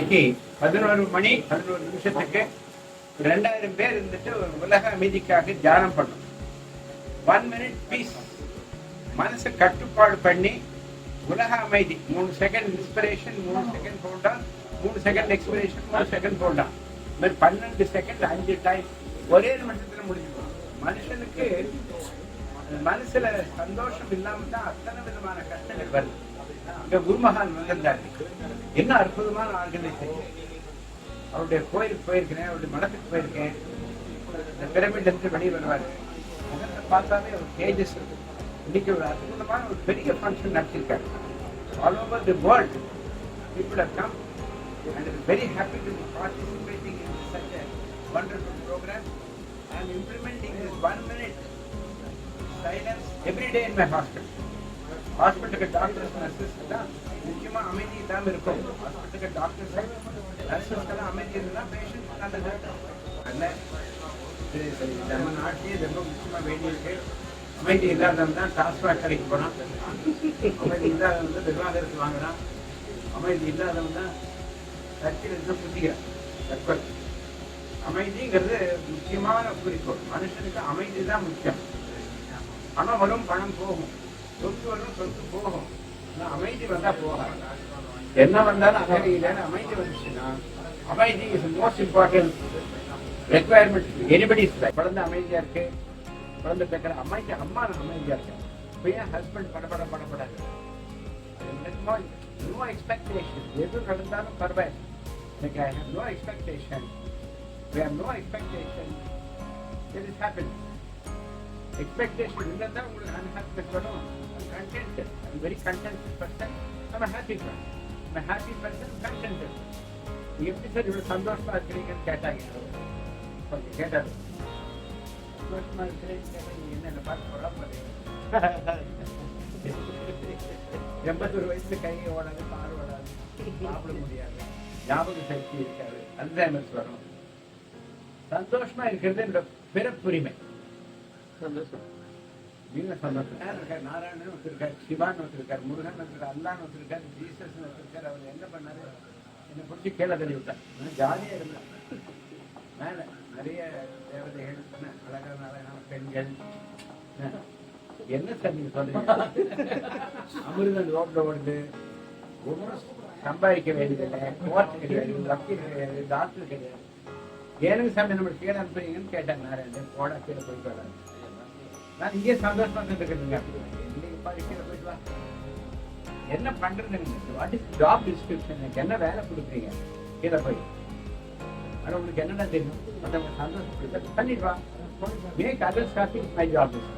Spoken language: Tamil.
இன்னைக்கு 11 மணி 11 நிமிஷத்துக்கு 2000 பேர் இருந்துட்டு ஒரு உலக அமைதிக்காக தியானம் பண்ணும். 1 minute பீஸ் மனசை கட்டுப்பாடு பண்ணி உலக அமைதி 3 second inspiration 3 second hold on 3 second expression 3 second hold on. இந்த மாதிரி 12 செகண்ட் 5 டைம் ஒரே நிமிஷத்துல முடிஞ்சிடும். மனுஷனுக்கு மனசுல சந்தோஷம் இல்லாம தான் அத்தனை விதமான கஷ்டங்கள் வருது. இங்க குருமகான் வந்திருந்தாரு. என்ன அற்புதமான ஆர்கனைசேஷன். அவருடைய கோயிலுக்கு போயிருக்கேன், அவருடைய மடத்துக்கு போயிருக்கேன். இந்த பிரமிட் இருந்து வெளியே வருவாரு. முகத்தை பார்த்தாலே ஒரு தேஜஸ் இருக்கு. இன்னைக்கு ஒரு அற்புதமான ஒரு பெரிய ஃபங்க்ஷன் நடத்திருக்காரு. All over the world people have come and are very happy to be participating in such a wonderful program. I am implementing this 1 minute silence every day in my hospital. ஹாஸ்பிட்டலுக்கு டாக்டர்ஸ் நர்சஸ் தான் முக்கியமா அமைதி இல்லாமல் இருக்கும். ஹாஸ்பிட்டலுக்கு டாக்டர்ஸ் நர்சஸ்க்கெல்லாம் அமைதி இருந்தால் பேஷண்ட் நல்லது. அதனால் நம்ம நாட்டிலேயே ரொம்ப முக்கியமாக வேண்டியிருக்கு. அமைதி இல்லாதவன் தான் டாஸ்மாக் கடைக்கு போனான், அமைதி இல்லாதவன் தான் விவாகரத்து வாங்கினான், அமைதி இல்லாதவன் தான் சர்ச்சையில் இருந்து புத்திக்கிறான் தற்கொலை. அமைதிங்கிறது முக்கியமான குறிக்கோள். மனுஷனுக்கு அமைதி தான் முக்கியம். பணம் வரும், பணம் போகும், சொத்து வரும், சொத்து போகும். அமைதி வந்தா போகாது. என்ன வந்தாலும் அமைதியில அமைதி வந்துச்சுன்னா அமைதி is most important requirement. Anybody's life. குழந்தை அமைதியா இருக்கு, குழந்தை பேக்கிற அமைதி, அம்மா நான் அமைதியா இருக்கேன். இப்போ ஏன் ஹஸ்பண்ட் படப்படாது? No expectation. எது நடந்தாலும் பரவாயில்லை. எனக்கு I have no expectation. We have no expectation. There is happiness. Expectation இல்லைன்னா உங்களுக்கு unhappiness வரும். I'm contented. I'm very contented person. I'm a happy person. I'm a happy person, contented. நீங்க எப்படி சார் இவ்வளவு சந்தோஷமா இருக்கிறீங்கன்னு கேட்டாங்க. கேட்டாரு சந்தோஷமா இருக்கிறேன்னு கேட்டா நீங்க என்ன பார்த்து போறாங்க. 81 வயசுல கை ஓடாது, கால் ஓடாது, சாப்பிட முடியாது, ஞாபக சக்தி இருக்காது, அல்சைமர்ஸ் வரும். சந்தோஷமா இருக்கிறது என்னோட பிறப்புரிமை. சந்தோஷம் சந்தோஷம். நாராயணன் ஒருத்தருக்கார், சிவான் ஒருத்தருக்கார், முருகன் ஒருத்தருக்கார், அல்லான்னு ஒருத்தருக்கார், ஜீசஸ் ஒருத்தருக்கார். அவர் என்ன பண்ணாரு, என்னை பிடிச்சி கீழே தள்ளி விட்டார். ஜாலியா இருந்தேன். மேல நிறைய தேவதைகள், அழகான பெண்கள். என்ன சார் நீங்க சொல்றீங்க? அமிர்தம் ரோட்ல ஓடுது, ஒன்றும் சம்பாதிக்க வேண்டியதில்லை, கோர்ட் கிடையாது, வக்கீல் கிடையாது, டாக்டர் கிடையாது. ஏனுங்க சாமி நம்ம கீழே அனுப்புறீங்கன்னு கேட்டாங்க. நாராயணன் போடா கீழே போயிட்டு வராது. நான் இங்கே சந்தோஷமா இருந்துருக்கேங்க. கீழே போயிட்டு வா. என்ன பண்றது? What is job description? எனக்கு என்ன வேலை கொடுக்குறீங்க? கீழே போய் ஆனால் உங்களுக்கு என்னடா தெரியும்? மற்றவங்க சந்தோஷப்படுத்த பண்ணிட்டு வா. Make others happy. My job is